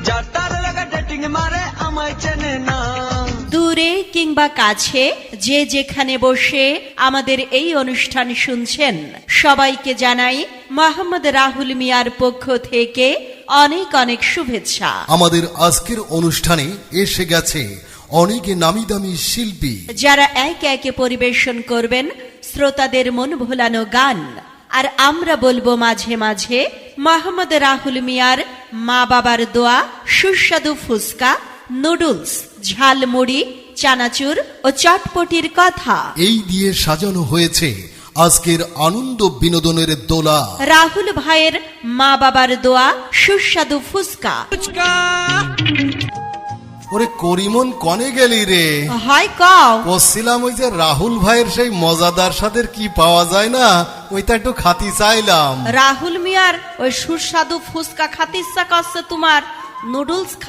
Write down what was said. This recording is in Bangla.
যার তার লাগা ডেটিং মারে আমায় চেনে না। দূরে কিংবা কাছে যে যেখানে বসে আমাদের এই অনুষ্ঠান শুনছেন, সবাইকে জানাই মোহাম্মদ রাহুল মিয়ার পক্ষ থেকে অনেক অনেক শুভেচ্ছা। আমাদের আজকের অনুষ্ঠানে এসে গেছে অনেক নামি দামি শিল্পী, যারা একে একে পরিবেশন করবেন শ্রোতাদের মন ভোলানো গান। আর আমরা বলবো মাঝে মাঝে মোহাম্মদ রাহুল মিয়ার মা বাবার দোয়া, সুস্বাদু ফুচকা, নুডলস, ঝালমুড়ি, চানাচুর ও চটপটির কথা। এই দিয়ে সাজানো হয়েছে আজকের আনন্দ বিনোদনের দোলা। রাহুল ভাইয়ের মা বাবার দোয়া, সুস্বাদু ফুচকা। ওরে করিমন কনে গেলি রে? হয় কও। বলছিলাম ওই যে রাহুল ভাইয়ের সেই মজাদার স্বাদের কি পাওয়া যায় না, ওইটা একটু খাতি চাইলাম। রাহুল মিয়ার ওই সুস্বাদু ফুচকা খাতে ইচ্ছা করছে তোমার? নুডলস